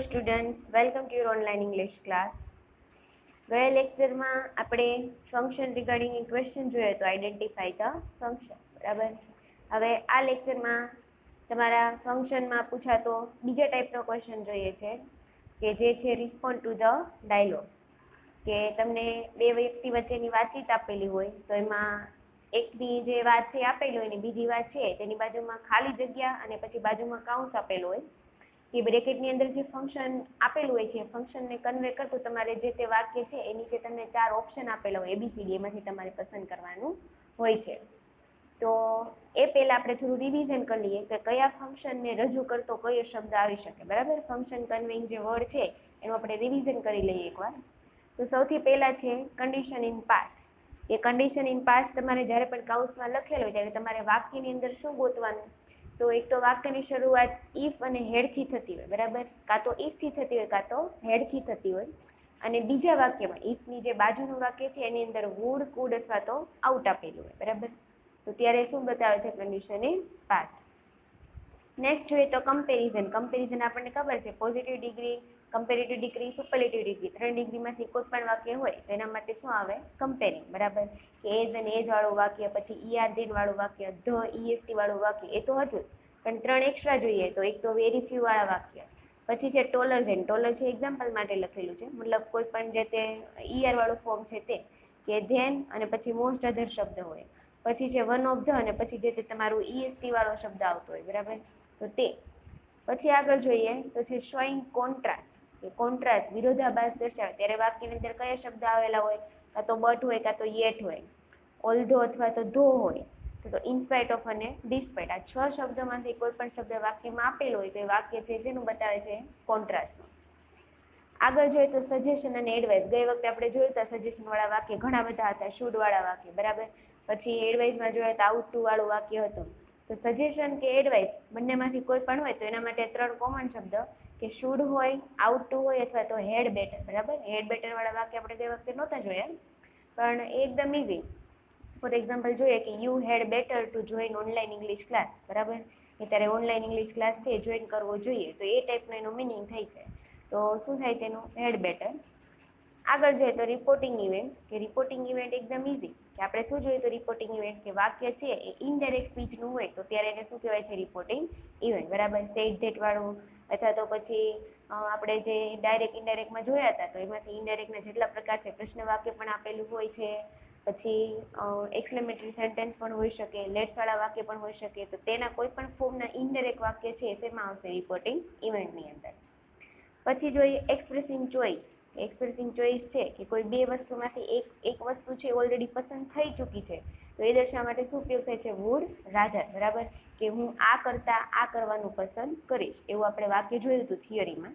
Students, welcome to your online English class. ગયા લેક્ચરમાં આપણે ફંક્શન રિગાર્ડિંગ ક્વેશ્ચન જોયો હતો, આઈડેન્ટિફાઈ ધ ફંક્શન. બરાબર. હવે આ લેક્ચરમાં તમારા ફંક્શનમાં પૂછાતો બીજા ટાઈપનો ક્વેશ્ચન જોઈએ છે, કે જે છે રિસ્પોન્ડ ટુ ધ ડાયલોગ. કે તમને બે વ્યક્તિ વચ્ચેની વાતચીત આપેલી હોય તો એમાં એકની જે વાત છે આપેલી હોય ને બીજી વાત છે તેની બાજુમાં ખાલી જગ્યા અને પછી બાજુમાં કાઉન્સ આપેલું હોય. કે બ્રેકેટની અંદર જે ફંક્શન આપેલું હોય છે ફંક્શનને કન્વે કરતું તમારે જે તે વાક્ય છે એ નીચે તમને 4 ઓપ્શન આપેલા હોય, ABCD, એમાંથી તમારે પસંદ કરવાનું હોય છે. તો એ પહેલાં આપણે થોડું રિવિઝન કરી લઈએ કે કયા ફંક્શનને રજૂ કરતો કયો શબ્દ આવી શકે. બરાબર. ફંક્શન કન્વેઇંગ જે વર્ડ છે એનું આપણે રિવિઝન કરી લઈએ એકવાર. તો સૌથી પહેલાં છે કન્ડિશન ઇન પાસ્ટ. એ કન્ડિશન ઇન પાસ્ટ તમારે જ્યારે પણ કાઉન્સમાં લખેલો હોય ત્યારે તમારે વાક્યની અંદર શું ગોતવાનું, તો એક તો વાક્યની શરૂઆત ઇફ અને હેડથી થતી હોય. બરાબર. કાં તો ઇફથી થતી હોય કાં તો હેડથી થતી હોય. અને બીજા વાક્યમાં ઇફની જે બાજુનું વાક્ય છે એની અંદર વુડ, કુડ અથવા તો આઉટ આપેલું હોય. બરાબર. તો ત્યારે શું બતાવે છે? Condition in past. નેક્સ્ટ જોઈએ તો કમ્પેરિઝન. કમ્પેરિઝન આપણને ખબર છે positive degree, comparative degree, superlative degree, 3 ડિગ્રીમાંથી કોઈ પણ વાક્ય હોય તો એના માટે શું આવે? કમ્પેરિંગ. બરાબર. કે એઝ અને એઝ વાળું વાક્ય, પછી ER ધેન વાળું વાક્ય, ધ EST વાળું વાક્ય, એ તો હતું પણ 3 એક્સ્ટ્રા જોઈએ તો એક તો વેરી ફ્યુ વાળા વાક્ય, પછી છે ટોલર ધેન. ટોલર છે એક્ઝામ્પલ માટે લખેલું છે, મતલબ કોઈ પણ જે તે ER વાળું ફોર્મ છે તે, કે ધેન અને પછી મોસ્ટ અધર શબ્દ હોય, પછી છે વન ઓફ ધ અને પછી જે તે તમારું EST વાળો શબ્દ આવતો હોય. બરાબર. તો તે પછી આગળ જોઈએ તો છે શોઈંગ કોન્ટ્રાસ્ટ. કે કોન્ટ્રાસ્ટ વિરોધાભાસ દર્શાવે ત્યારે વાક્યની અંદર કયા શબ્દ આવેલા હોય? કાં તો બટ હોય કાં તો યેટ હોય, ઓલ્ધો અથવા તો ધો હોય, તો ઇનસ્પાઇટ ઓફ અને ડિસ્પાઇટ. આ 6 શબ્દોમાંથી કોઈ પણ શબ્દ વાક્યમાં આપેલો હોય તો એ વાક્ય છે જેનું બતાવે છે? કોન્ટ્રાસ્ટનું. આગળ જોઈએ તો સજેશન અને એડવાઇસ. ગઈ વખતે આપણે જોયું તો સજેશન વાળા વાક્ય ઘણા બધા હતા, શુડ વાળા વાક્ય. બરાબર. પછી એડવાઇસમાં જોયા તો આઉટ ટુ વાળું વાક્ય હતું. તો સજેશન કે એડવાઇસ બંનેમાંથી કોઈ પણ હોય તો એના માટે 3 કોમન શબ્દ, કે શુડ હોય, આઉટ ટુ હોય અથવા તો હેડ બેટર. બરાબર. હેડ બેટર વાળા વાક્ય આપણે ગઈ વખતે નહોતા જોયા, પણ એકદમ ઇઝી. ફોર એક્ઝામ્પલ જોઈએ કે you had better to join online English class. બરાબર. કે ત્યારે ઓનલાઈન ઇંગ્લિશ ક્લાસ છે જોઈન કરવો જોઈએ, તો એ ટાઈપનો એનો મિનિંગ થાય છે. તો શું થાય તેનું? Had better. આગળ જોઈએ તો રિપોર્ટિંગ ઇવેન્ટ. કે રિપોર્ટિંગ ઇવેન્ટ એકદમ ઇઝી. કે આપણે શું જોઈએ તો રિપોર્ટિંગ ઇવેન્ટ કે વાક્ય છે એ ઇનડાયરેક્ટ સ્પીચનું હોય તો ત્યારે એને શું કહેવાય છે? Reporting event. બરાબર. સેડ ધેટ વાળું અથવા તો પછી આપણે જે ડાયરેક્ટ ઇનડાયરેક્ટમાં જોયા હતા તો એમાંથી ઇનડાયરેક્ટના જેટલા પ્રકાર છે, પ્રશ્ન વાક્ય પણ આપેલું હોય છે, પછી એક્સક્લેમેટરી સેન્ટેન્સ પણ હોઈ શકે, લેટ્સવાળા વાક્ય પણ હોઈ શકે. તો તેના કોઈ પણ ફોર્મના ઇનડાયરેક્ટ વાક્ય છે શેમાં આવશે? રિપોર્ટિંગ ઇવેન્ટની અંદર. પછી જોઈએ એક્સપ્રેસિંગ ચોઇસ. એક્સપ્રેસિંગ ચોઇસ છે કે કોઈ બે વસ્તુમાંથી એક વસ્તુ છે ઓલરેડી પસંદ થઈ ચૂકી છે તો એ દર્શાવવા માટે શું ઉપયોગ થાય છે? Would rather. બરાબર. કે હું આ કરતાં આ કરવાનું પસંદ કરીશ, એવું આપણે વાક્ય જોયું હતું થિયરીમાં.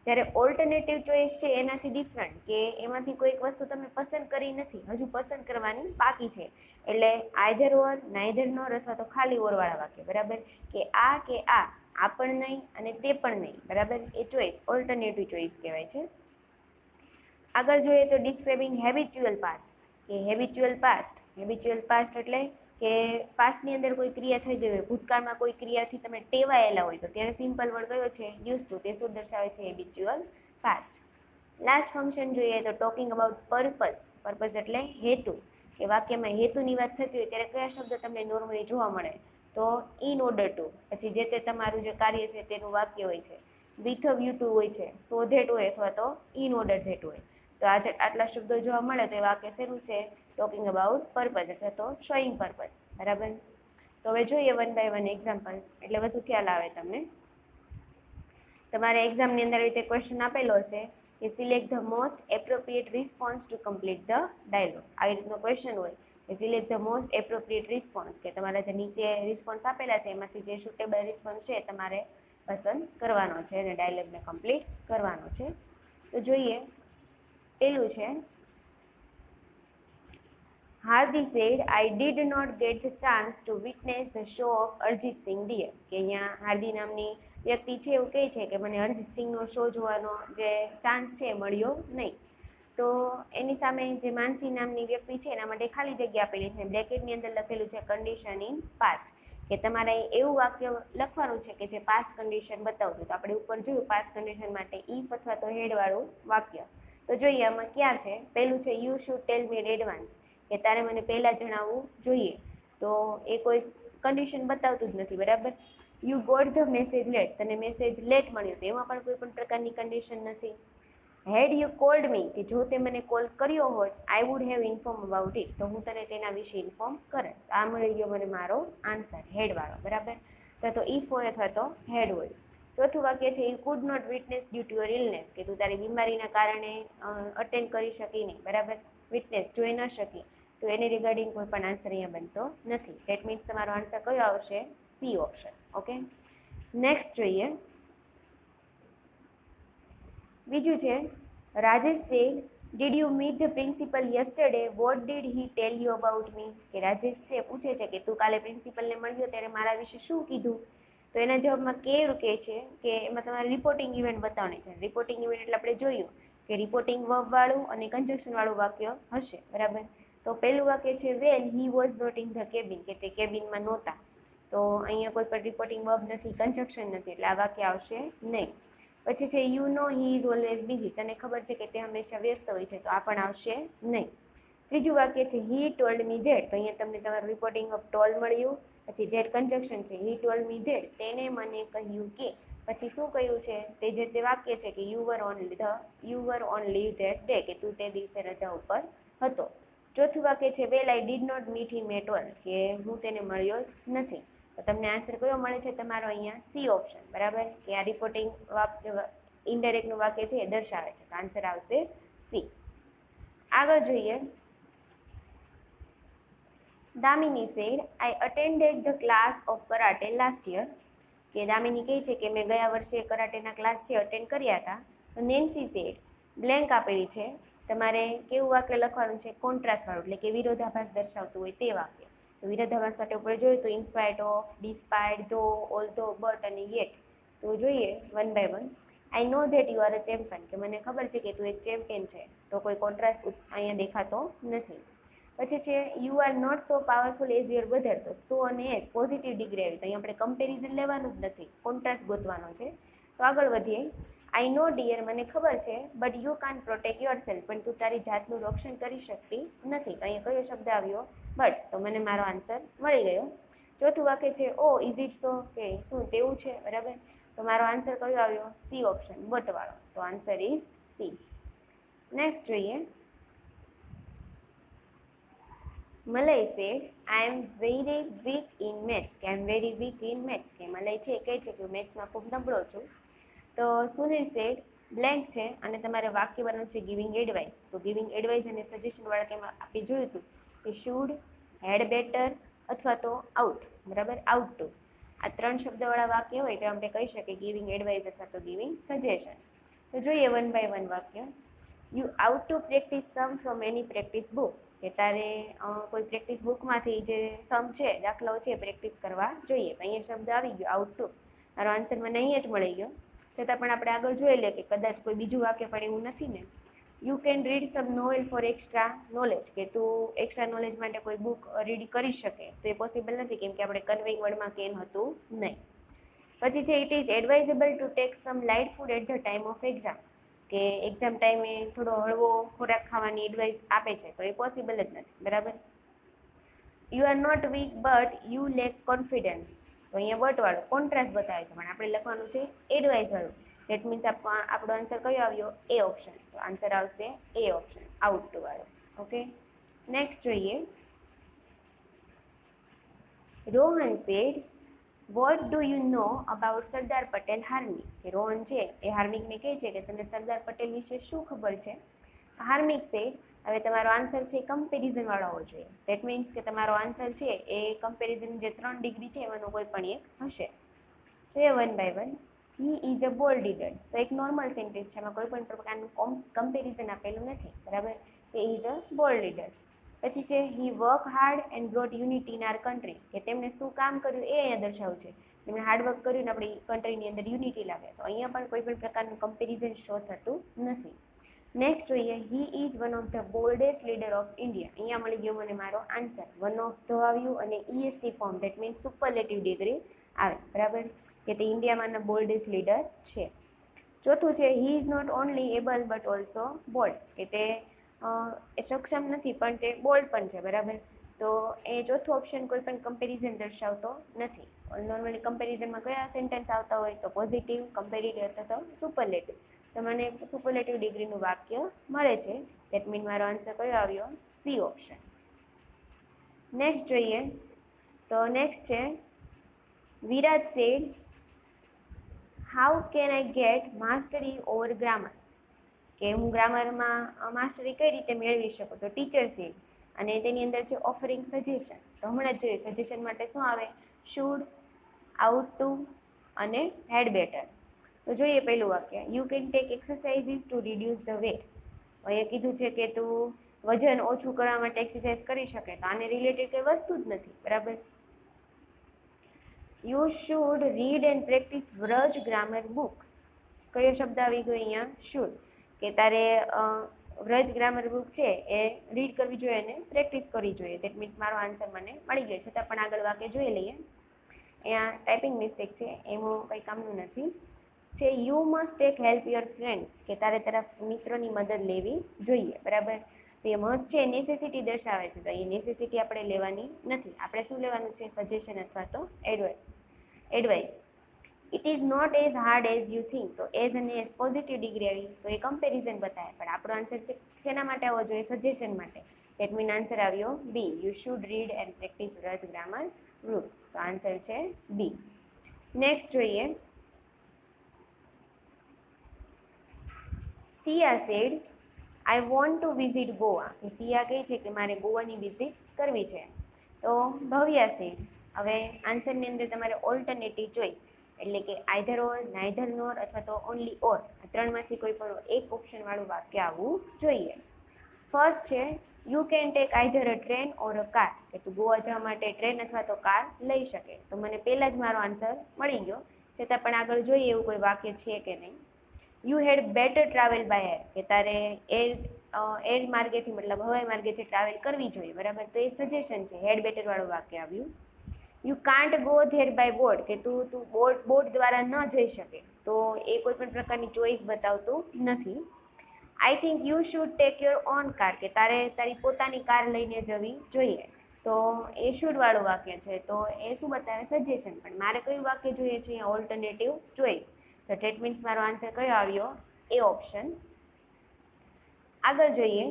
જ્યારે ઓલ્ટરનેટિવ ચોઇસ છે એનાથી ડિફરન્ટ, કે એમાંથી કોઈ એક વસ્તુ તમે પસંદ કરી નથી, હજુ પસંદ કરવાની બાકી છે. એટલે આઈધર ઓર, નાઈધર નોર અથવા તો ખાલી ઓર વાળા વાક્ય. બરાબર. કે આ પણ નહીં અને તે પણ નહીં. બરાબર. એ ચોઇસ ઓલ્ટરનેટિવ ચોઇસ કહેવાય છે. આગળ જોઈએ તો ડિસ્ક્રાઇબિંગ હેબિચ્યુઅલ પાસ્ટ. કે હેબિચ્યુઅલ પાસ્ટ એટલે કે પાસ્ટની અંદર કોઈ ક્રિયા થઈ ગઈ હોય, ભૂતકાળમાં કોઈ ક્રિયાથી તમે ટેવાયેલા હોય તો ત્યારે સિમ્પલ વર્ડ કયો છે? Use to. તે શું દર્શાવે છે? Habitual past. લાસ્ટ ફંક્શન જોઈએ તો ટોકિંગ અબાઉટ પર્પઝ. પર્પઝ એટલે હેતુ. કે વાક્યમાં હેતુની વાત થતી હોય ત્યારે કયા શબ્દ તમને નોર્મલી જોવા મળે? તો ઇન ઓર્ડર ટુ. પછી જે તે તમારું જે કાર્ય છે તેનું વાક્ય હોય છે. વિથ અ વ્યૂ ટુ હોય છે, સો ધેટ હોય અથવા તો ઇન ઓર્ડર ધેટ હોય. તો આજે આટલા શબ્દો જોવા મળે તો એ વાક્ય શેનું છે? ટોકિંગ અબાઉટ પર્પઝ અથવા તો શોઈંગ પર્પઝ. બરાબર. તો હવે જોઈએ વન બાય વન એક્ઝામ્પલ, એટલે વધુ ખ્યાલ આવે તમને. તમારે એક્ઝામની અંદર રીતે ક્વેશ્ચન આપેલો હશે કે select the most appropriate response to complete the dialogue. આવી રીતનો ક્વેશ્ચન હોય કે select the most appropriate response, કે તમારા જે નીચે રિસ્પોન્સ આપેલા છે એમાંથી જે સુટેબલ રિસ્પોન્સ છે તમારે પસંદ કરવાનો છે અને ડાયલોગને કમ્પ્લીટ કરવાનો છે. તો જોઈએ, પેલું છે Hardi said I did not get the chance to witness the show of Arijit Singh dear. કે અહીંયા હાર્દી નામની વ્યક્તિ છે એવું કહે છે કે મને અરિજીત સિંઘનો શો જોવાનો જે ચાન્સ છે મળ્યો નહીં. તો એની સામે જે માનસી નામની વ્યક્તિ છે એના માટે ખાલી જગ્યા આપેલી છે, બ્રેકેટની અંદર લખેલું છે કન્ડિશન ઇન પાસ્ટ. કે તમારે એવું વાક્ય લખવાનું છે કે જે પાસ્ટ કન્ડિશન બતાવતું. તો આપણે ઉપર જોયું પાસ્ટ કન્ડિશન માટે ઇફ અથવા તો હેડવાળું વાક્ય. તો જોઈએ આમાં ક્યાં છે. પહેલું છે you should tell me in advance, કે તારે મને પહેલાં જણાવવું જોઈએ. તો એ કોઈ કન્ડિશન બતાવતું જ નથી, બરાબર. You got the message late, તને મેસેજ લેટ મળ્યો, તો એમાં પણ કોઈ પણ પ્રકારની કન્ડિશન નથી. હેડ યુ કોલ્ડ મી, કે જો તે મને કોલ કર્યો હોત, I would have inform about it, તો હું તને તેના વિશે ઇન્ફોર્મ કરે. આ મળી ગયો મને મારો આન્સર, હેડવાળો, બરાબર. તો ઇફ હોય અથવા તો હેડ હોય. ચોથું વાક્ય છે you could not witness due to your illness, કે તું તારી બીમારીના કારણે અટેન્ડ કરી શકી નહીં, બરાબર. વિટનેસ જોઈ ન શકી, તો એની રિગાર્ડિંગ કોઈ પણ આન્સર અહીંયા બનતો નથી. ધેટ મીન્સ તમારો આન્સર કયો આવશે? C option. ઓકે, નેક્સ્ટ જોઈએ. બીજું છે Rajesh said did you meet the principal yesterday, what did he tell you about me, કે રાજેશ છે પૂછે છે કે તું કાલે પ્રિન્સિપલને મળ્યો ત્યારે મારા વિશે શું કીધું. તો એના જવાબમાં કેવું કહે છે કે એમાં તમારે રિપોર્ટિંગ ઇવેન્ટ બતાવવાની છે. રિપોર્ટિંગ ઇવેન્ટ એટલે આપણે જોયું કે રિપોર્ટિંગ વર્બ વાળું અને કન્જક્શન વાળું વાક્ય હશે, બરાબર. તો પહેલું વાક્ય છે well he was not in the cabin, કે તે કેબિનમાં નહોતા. તો અહીંયા કોઈ પણ રિપોર્ટિંગ વર્બ નથી, કન્જક્શન નથી, એટલે આ વાક્ય આવશે નહીં. પછી છે you know he is always busy, તને ખબર છે કે તે હંમેશા વ્યસ્ત હોય છે, તો આ પણ આવશે નહીં. ત્રીજું વાક્ય છે હી ટોલ્ડ મી ધેટ, તો અહીંયા તમને તમારું રિપોર્ટિંગ ઓફ ટોલ મળ્યું. પછી ધેટ કન્જક્શન છે, હી ટોલ્ડ મી ધેટ, તેને મને કહ્યું કે. પછી શું કહ્યું છે તે જે તે વાક્ય છે કે you were on leave that day, કે તું તે દિવસે રજા ઉપર હતો. ચોથું વાક્ય છે well I did not meet him at all, કે હું તેને મળ્યો નથી. તો તમને આન્સર કયો મળે છે તમારો? અહીંયા સી ઓપ્શન, બરાબર. કે આ રિપોર્ટિંગ વાક્ય ઇનડાયરેક્ટનું વાક્ય છે એ દર્શાવે છે. આન્સર આવશે સી. આગળ જોઈએ. Damini said I attended the class of karate last year, કે દામિની કહે છે કે મેં ગયા વર્ષે કરાટેના ક્લાસ છે અટેન્ડ કર્યા હતા. તો નેન્સી સેડ બ્લેન્ક આપેલી છે, તમારે કેવું વાક્ય લખવાનું છે? કોન્ટ્રાસ્ટ વાળું, એટલે કે વિરોધાભાસ દર્શાવતું હોય તે વાક્ય. તો વિરોધાભાસ માટે ઉપર જોઈએ તો ઇન્સ્પાયર્ડ ઓફ, ડિસ્પાયર્ડ, ધો, ઓલ્ધો, બટ અને યેટ. તો જોઈએ one by one. I know that you are a champion, કે મને ખબર છે કે તું એક ચેમ્પિયન છે. તો કોઈ કોન્ટ્રાસ્ટ અહીંયા દેખાતો નથી. પછી છે you are not so powerful as your brother, તો સો અને એઝ પોઝિટિવ ડિગ્રી આવી, તો અહીંયા આપણે કમ્પેરિઝન લેવાનું જ નથી, કોન્ટ્રાસ્ટ ગોતવાનો છે. તો આગળ વધીએ. આઈ નો ડિયર, મને ખબર છે, but you can't protect your self, પણ તું તારી જાતનું રક્ષણ કરી શકતી નથી. તો અહીંયા કયો શબ્દ આવ્યો? બટ. તો મને મારો આન્સર મળી ગયો. ચોથું વાક્ય છે ઓ ઇઝ ઇટ સો, કે શું તેવું છે, બરાબર. તો મારો આન્સર કયો આવ્યો? સી ઓપ્શન, બટ વાળો. તો આન્સર ઇઝ સી. નેક્સ્ટ જોઈએ. Malay said I am very weak in maths, કે I am very weak in maths, કે મલય છે કહે છે કે મેથ્સમાં ખૂબ નબળો છું. તો સુનિલ સેડ બ્લેન્ક છે અને તમારે વાક્ય બનાવવાનું છે ગિવિંગ એડવાઇસ. તો ગિવિંગ એડવાઇસ અને સજેશન વાળા કેમાં આપણે જોયું હતું કે શુડ, હેડ બેટર અથવા તો આઉટ, બરાબર. આઉટ ટુ, આ ત્રણ શબ્દવાળા વાક્ય હોય તો આપણે કહી શકીએ ગિવિંગ એડવાઇસ અથવા તો ગિવિંગ સજેશન. તો જોઈએ વન બાય વન વાક્ય. You ought to practice some from any practice book, કે તારે કોઈ પ્રેક્ટિસ બુકમાંથી જે સમ છે, દાખલાઓ છે, પ્રેક્ટિસ કરવા જોઈએ. અહીંયા શબ્દ આવી ગયો આઉટ ટુ, મારો આન્સર મને અહીંયા જ મળી ગયો. છતાં પણ આપણે આગળ જોઈ લઈએ કે કદાચ કોઈ બીજું વાક્ય પણ એવું નથી ને. You can read some novel for extra knowledge, કે તું એક્સ્ટ્રા નોલેજ માટે કોઈ બુક રીડ કરી શકે, તો એ પોસિબલ નથી કેમ કે આપણે કન્વેઇંગ વર્ડમાં કેન હતું નહીં. પછી છે it is advisable to take some light food at the time of exam, કે એક્ઝામ ટાઈમે થોડો હળવો ખોરાક ખાવાની એડવાઇસ આપે છે, તો એ પોસિબલ જ નથી, બરાબર. You are not weak but you lack confidence, તો અહીંયા બટ વાળું કોન્ટ્રાસ્ટ બતાવે છે, પણ આપણે લખવાનું છે એડવાઇસ વાળું. ધેટ મીન્સ આપણો આન્સર કયો આવ્યો? A option. તો આન્સર આવશે એ ઓપ્શન, આઉટ ટુ વાળો. ઓકે, નેક્સ્ટ જોઈએ. Rohan said what do you know about Sardar Patel હાર્મિક, કે રોહન છે એ હાર્મિકને કહે છે કે તને સરદાર પટેલ વિશે શું ખબર છે. હાર્મિક સેડ, હવે તમારો આન્સર છે કમ્પેરિઝન વાળો હોવો જોઈએ. ધેટ મીન્સ કે તમારો આન્સર છે એ કમ્પેરિઝન જે 3 ડિગ્રી છે એમાંનો કોઈ પણ એક હશે. તો એ one by one. He is a bold leader, તો એક નોર્મલ સેન્ટેન્સ છે, એમાં કોઈ પણ પ્રકારનું કમ્પેરિઝન આપેલું નથી, બરાબર. એ ઇઝ અ બોલ્ડ લીડર. પછી છે he work hard and brought unity in our country, કે તેમણે શું કામ કર્યું એ અહીંયા દર્શાવ્યું છે. તેમણે હાર્ડવર્ક કર્યું ને આપણી કન્ટ્રીની અંદર યુનિટી લાવે, તો અહીંયા પણ કોઈ પણ પ્રકારનું કમ્પેરિઝન શો થતું નથી. નેક્સ્ટ જોઈએ, he is one of the boldest leader of India. અહીંયા મળી ગયો મને મારો આન્સર. વન ઓફ ધ આવ્યું અને EST form, that means superlative degree આવે, બરાબર, કે તે ઇન્ડિયામાંના બોલ્ડેસ્ટ લીડર છે. ચોથું છે, he is not only able but also bold, કે તે સક્ષમ નથી પણ તે બોલ્ડ પણ છે, બરાબર. તો એ ચોથું ઓપ્શન કોઈ પણ કમ્પેરિઝન દર્શાવતો નથી. નોર્મલી કમ્પેરિઝનમાં કયા સેન્ટેન્સ આવતા હોય તો પોઝિટિવ, કમ્પેરેટિવ અથવા તો સુપરલેટિવ. તો મને સુપરલેટિવ ડિગ્રીનું વાક્ય મળે છે. ધેટ મીન મારો આન્સર કયો આવ્યો? C option. નેક્સ્ટ જોઈએ, તો નેક્સ્ટ છે, Viraj said how can I get mastery over grammar, કે હું ગ્રામરમાં માસ્ટરી કઈ રીતે મેળવી શકું. તો ટીચર સેડ, અને તેની અંદર છે ઓફરિંગ સજેશન. તો હમણાં જ જોઈએ સજેશન માટે શું આવે? શુડ, આઉટ ટુ અને હેડ બેટર. તો જોઈએ પહેલું વાક્ય, you can take exercises to reduce the weight. અહીંયા કીધું છે કે તું વજન ઓછું કરવા માટે એક્સરસાઇઝ કરી શકે, તો આને રિલેટેડ કંઈ વસ્તુ જ નથી, બરાબર. You should read and practice વ્રજ ગ્રામર બુક. કયો શબ્દ આવી ગયો અહીંયા? શુડ, કે તારે વ્રજ ગ્રામર બુક છે એ રીડ કરવી જોઈએ અને પ્રેક્ટિસ કરવી જોઈએ. ધેટ મીન્સ મારો આન્સર મને મળી ગયો. છતાં પણ આગળ વાક્ય જોઈ લઈએ. અહીંયા ટાઈપિંગ મિસ્ટેક છે, એમાં કંઈ કામનું નથી. છે you must tech help your friends, કે તારે તારા મિત્રોની મદદ લેવી જોઈએ, બરાબર. તો એ મસ્ટ છે નેસેસિટી દર્શાવે છે, તો એ નેસેસિટી આપણે લેવાની નથી. આપણે શું લેવાનું છે? સજેશન અથવા તો advice. It is not as hard as you think. તો એઝ અને એઝ પોઝિટિવ ડિગ્રી આવી, તો એ કમ્પેરિઝન બતાવે. પણ આપણો આન્સર શેના માટે આવવો જોઈએ? સજેશન માટે. ધેટ મીન આન્સર આવ્યો B, you should read and practice વ્રજ ગ્રામર બુક. તો આન્સર છે બી. નેક્સ્ટ જોઈએ, Siya said I want to visit Goa. Siya કહે છે કે મારે ગોવાની વિઝિટ કરવી છે. તો ભવ્યા સેડ, હવે આન્સરની અંદર તમારે ઓલ્ટરનેટિવ ચોઇસ, એટલે કે આઈધર ઓર, નાઈધર નોર અથવા તો ઓનલી ઓર, આ ત્રણમાંથી કોઈ પણ એક ઓપ્શન વાળું વાક્ય આવવું જોઈએ. ફર્સ્ટ છે, you can tech either a train or a car, કે તું ગોવા જવા માટે ટ્રેન અથવા તો કાર લઈ શકે. તો મને પહેલા જ મારો આન્સર મળી ગયો. છતાં પણ આગળ જોઈએ એવું કોઈ વાક્ય છે કે નહીં. You had better travel by air, કે તારે એર માર્ગેથી, મતલબ હવાઈ માર્ગેથી ટ્રાવેલ કરવી જોઈએ, બરાબર. તો એ સજેશન છે, હેડ બેટર વાળું વાક્ય આવ્યું. You can't go there by boat, કે તું બોટ દ્વારા ન જઈ શકે. તો એ કોઈ પણ પ્રકારની ચોઈસ બતાવતું નથી. I think you should take your own car, કે તારે તારી પોતાની કાર લઈને જવી જોઈએ. તો એ શુડ વાળું વાક્ય છે, તો એ શું બતાવે? સજેશન. પણ મારે કયું વાક્ય જોઈએ છે? અહીંયા ઓલ્ટરનેટિવ ચોઈસ. તો ધેટ મીન્સ મારો આન્સર કયો આવ્યો? A option. આગળ જોઈએ,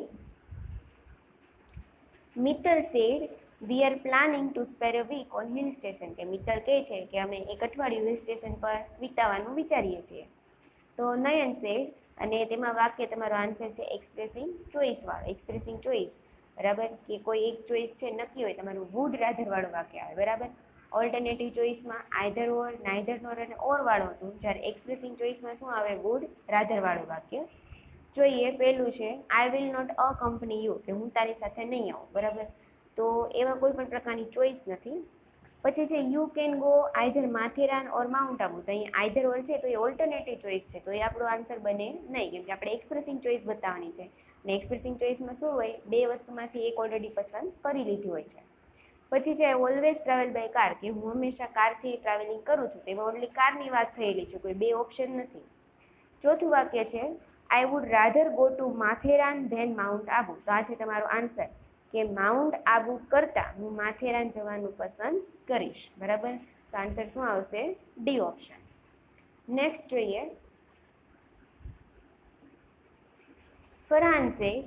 Mittal said we are planning to spare a week on hill station, કે મિત્તલ કહે છે કે અમે એક અઠવાડિયું હિલ સ્ટેશન પર વિતાવવાનું વિચારીએ છીએ. તો નયન સેડ, અને તેમાં વાક્ય તમારો આન્સર છે એક્સપ્રેસિંગ ચોઈસ વાળો. એક્સપ્રેસિંગ ચોઈસ, બરાબર, કે કોઈ એક ચોઈસ છે નક્કી હોય, તમારું વુડ રાધર વાળું વાક્ય આવે, બરાબર. ઓલ્ટરનેટિવ ચોઈસમાં આઈધર ઓર, નાઈધર નોર અને ઓર વાળું હતું, જ્યારે એક્સપ્રેસિંગ ચોઈસમાં શું આવે? વુડ રાધર વાળું વાક્ય. જોઈએ, પહેલું છે, આઈ વિલ નોટ અકમ્પની યુ, કે હું તારી સાથે નહીં આવું, બરાબર. તો એવા કોઈ પણ પ્રકારની ચોઈસ નથી. પછી છે, you can go either Matheran or mount Abu. તો અહીં આઈધર ઓર છે, તો એ ઓલ્ટરનેટિવ ચોઈસ છે, તો એ આપણો આન્સર બને નહીં, કેમ કે આપણે એક્સપ્રેસિંગ ચોઈસ બતાવવાની છે. અને એક્સપ્રેસિંગ ચોઈસમાં શું હોય? બે વસ્તુમાંથી એક ઓલરેડી પસંદ કરી લીધી હોય છે. પછી છે, ઓલવેઝ ટ્રાવેલ બાય કાર, કે હું હંમેશા કારથી ટ્રાવેલિંગ કરું છું. તેમાં ઓનલી કારની વાત થયેલી છે, કોઈ બે ઓપ્શન નથી. ચોથું વાક્ય છે, I would rather go to Matheran than Mount Abu. તો આ છે તમારો આન્સર, કે માઉન્ટ આબુ કરતાં હું માથેરાન જવાનું પસંદ કરીશ, બરાબર. તો આન્સર શું આવશે? D option. નેક્સ્ટ જોઈએ, ફરહાન સે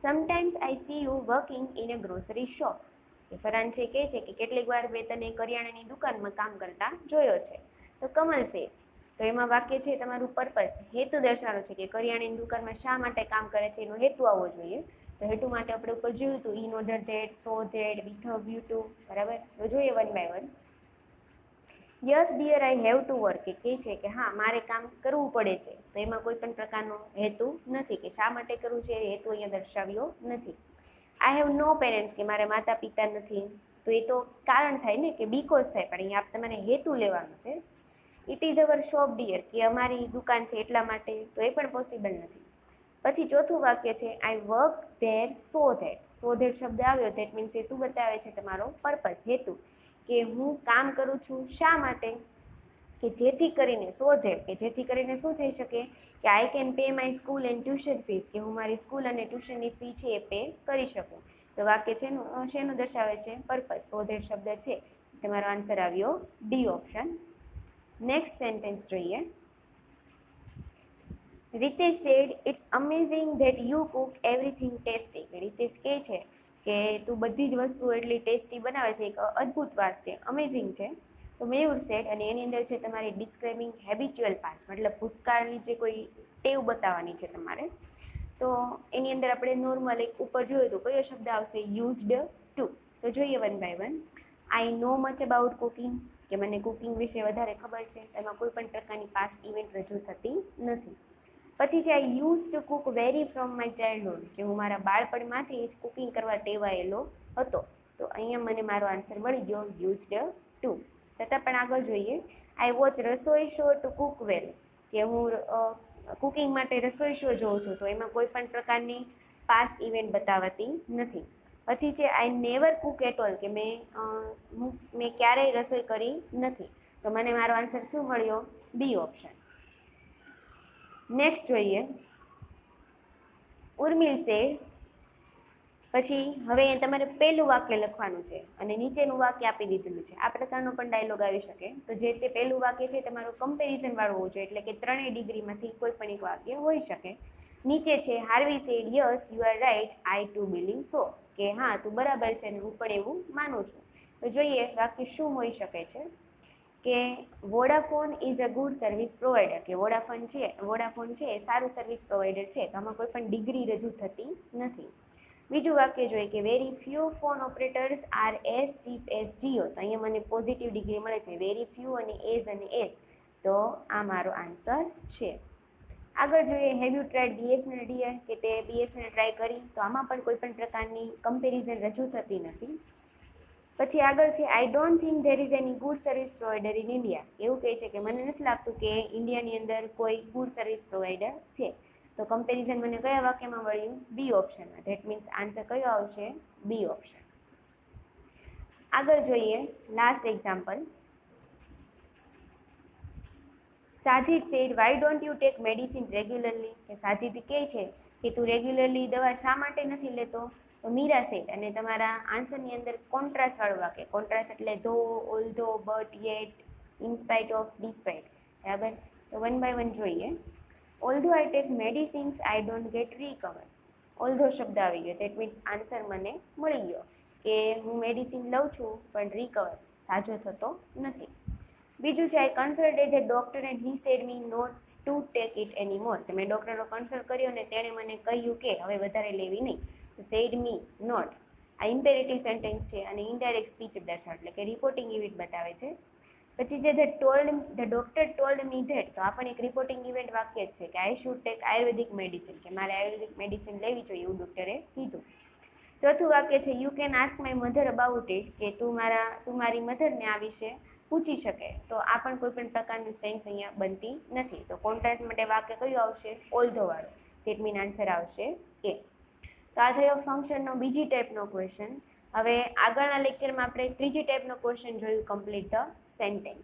sometimes I C you working in a grocery shop. Farhan છે કહે છે કે કેટલીક વાર મેં તને કરિયાણાની દુકાનમાં કામ કરતા જોયો છે. તો કમલ સે, તો એમાં વાક્ય છે તમારું પર્પઝ, હેતુ દર્શાવવાનો છે, કે કરિયાણાની દુકાનમાં શા માટે કામ કરે છે એનો હેતુ આવવો જોઈએ. તો હેતુ માટે આપણે ઉપર જોયું હતું, in order that, so that, with a view to, બરાબર. તો જોઈએ one by one. Yes dear I have to work, કે કહે છે કે હા મારે કામ કરવું પડે છે. તો એમાં કોઈ પણ પ્રકારનો હેતુ નથી, કે શા માટે કરવું છે હેતુ અહીંયા દર્શાવ્યો નથી. આઈ હેવ નો પેરેન્ટ્સ, કે મારે માતા પિતા નથી. તો એ તો કારણ થાય ને, કે બીકોઝ થાય, પણ અહીંયા તમારે હેતુ લેવાનું છે. It is our shop dear, કે અમારી દુકાન છે એટલા માટે. તો એ પણ પોસિબલ નથી. પછી ચોથું વાક્ય છે I work there so that શબ્દ આવ્યો ધેટ મીન્સ એ શું બતાવે છે તમારો પર્પસ હેતુ કે હું કામ કરું છું શા માટે કે જેથી કરીને સો ધેટ કે જેથી કરીને શું થઈ શકે કે I can pay my school and tuition fees કે હું મારી સ્કૂલ અને ટ્યુશનની ફી છે એ પે કરી શકું તો વાક્ય છે શેનું દર્શાવે છે પર્પસ સો ધેટ શબ્દ છે તમારો આન્સર આવ્યો ડી ઓપ્શન નેક્સ્ટ સેન્ટેન્સ જોઈએ Ritesh said, "It's amazing that you cook everything tasty." Ritesh કહે છે કે તું બધી જ વસ્તુ એટલી ટેસ્ટી બનાવે છે, એક અદ્ભુત વાત છે, અમેઝિંગ છે. તો મયુર સેડ અને એની અંદર છે તમારી ડિસ્ક્રાઇબિંગ હેબિચ્યુઅલ પાસ્ટ મતલબ ભૂતકાળની જે કોઈ ટેવ બતાવવાની છે તમારે. તો એની અંદર આપણે નોર્મલ એક ઉપર જોઈએ તો કયો શબ્દ આવશે યુઝડ ટુ. તો જોઈએ one by one. I know much about cooking કે મને કુકિંગ વિશે વધારે ખબર છે, એમાં કોઈ પણ પ્રકારની પાસ્ટ ઇવેન્ટ રજૂ થતી નથી. પછી છે I use to cook very from my childhood કે હું મારા બાળપણમાંથી જ કુકિંગ કરવા ટેવાયેલો હતો. તો અહીંયા મને મારો આન્સર મળી ગયો યુઝડ ટુ. છતાં પણ આગળ જોઈએ આઈ વોચ રસોઈ શો ટુ કુક વેલ કે હું કુકિંગ માટે રસોઈ શો જોઉં છું તો એમાં કોઈ પણ પ્રકારની પાસ્ટ ઇવેન્ટ બતાવતી નથી. પછી છે I never cook at all કે મેં ક્યારેય રસોઈ કરી નથી. તો મને મારો આન્સર શું મળ્યો બી ઓપ્શન. નેક્સ્ટ જોઈએ ઉર્મિલ સે. પછી હવે તમારે પહેલું વાક્ય લખવાનું છે અને નીચેનું વાક્ય આપી દીધેલું છે. આ પ્રકારનો પણ ડાયલોગ આવી શકે. તો જે તે પહેલું વાક્ય છે તમારું કમ્પેરિઝન વાળું હોવું જોઈએ, એટલે કે ત્રણેય ડિગ્રીમાંથી કોઈ પણ એક વાક્ય હોઈ શકે. નીચે છે Harvi said yes you are right I too believe so કે હા તું બરાબર છે અને હું પણ એવું માનું છું. તો જોઈએ વાક્ય શું હોઈ શકે છે કે Vodafone is a good service provider કે વોડાફોન છે એ સારું સર્વિસ પ્રોવાઈડર છે. તો આમાં કોઈ પણ ડિગ્રી રજૂ થતી નથી. બીજું વાક્ય જોઈએ કે very few phone operators are as cheap as Jio. તો અહીંયા મને પોઝિટિવ ડિગ્રી મળે છે વેરી ફ્યુ અને એઝ. તો આ મારો આન્સર છે. આગળ જોઈએ have you tried BSNL DR કે તે બીએસએનએલ ટ્રાય કરી. તો આમાં પણ કોઈ પણ પ્રકારની કમ્પેરિઝન રજૂ થતી નથી. પછી આગળ છે I don't think there is any good service provider in India. એવું કહે છે કે મને નથી લાગતું કે ઇન્ડિયાની અંદર કોઈ ગુડ સર્વિસ પ્રોવાઈડર છે. તો કમ્પેરિઝન મને કયા વાક્યમાં મળ્યું બી ઓપ્શનમાં. ધેટ મીન્સ આન્સર કયો આવશે બી ઓપ્શન. આગળ જોઈએ last example. Sajid said why don't you take medicine regularly કે સાજિદ કહે છે કે તું રેગ્યુલરલી દવા શા માટે નથી લેતો. તો મીરા સેડ અને તમારા આન્સરની અંદર કોન્ટ્રાસ્ટ વાળું વાક્ય. કોન્ટ્રાસ્ટ એટલે though, although, but, yet, in spite of, despite. બરાબર. તો વન બાય વન જોઈએ. Although I take medicines I don't get recover. Although શબ્દ આવી ગયો. ધેટ મીન્સ આન્સર મને મળી ગયો કે હું મેડિસિન લઉં છું પણ રિકવર સાજો થતો નથી. બીજું છે I consulted the doctor and he said me not to take it any more. કે મેં ડૉક્ટરનો કન્સલ્ટ કર્યો અને તેણે મને કહ્યું કે હવે વધારે લેવી નહીં. સેડ મી નોટ આ ઇમ્પેરેટિવ સેન્ટેન્સ છે અને ઇનડાયરેક્ટ સ્પીચ દર્શાવે એટલે કે રિપોર્ટિંગ ઇવેન્ટ બતાવે છે. પછી જે the doctor told me that. તો આ પણ એક રિપોર્ટિંગ ઇવેન્ટ વાક્ય જ છે કે I should take Ayurvedic medicine કે મારે આયુર્વેદિક મેડિસિન લેવી જોઈએ એવું ડૉક્ટરે કીધું. ચોથું વાક્ય છે you can ask my mother about it કે તું મારી મધરને આ વિશે પૂછી શકે. તો આ પણ કોઈ પણ પ્રકારની સેન્સ અહીંયા બનતી નથી. તો કોન્ટ્રાસ્ટ માટે વાક્ય કયું આવશે ઓલ્ધો વાળો. ધેટ મીન આન્સર આવશે એ. તો આ થયો ફંક્શનનો બીજી ટાઈપનો ક્વેશ્ચન. હવે આગળના લેક્ચરમાં આપણે ત્રીજી ટાઈપનો ક્વેશ્ચન જોયું કમ્પ્લીટ ધ સેન્ટેન્સ.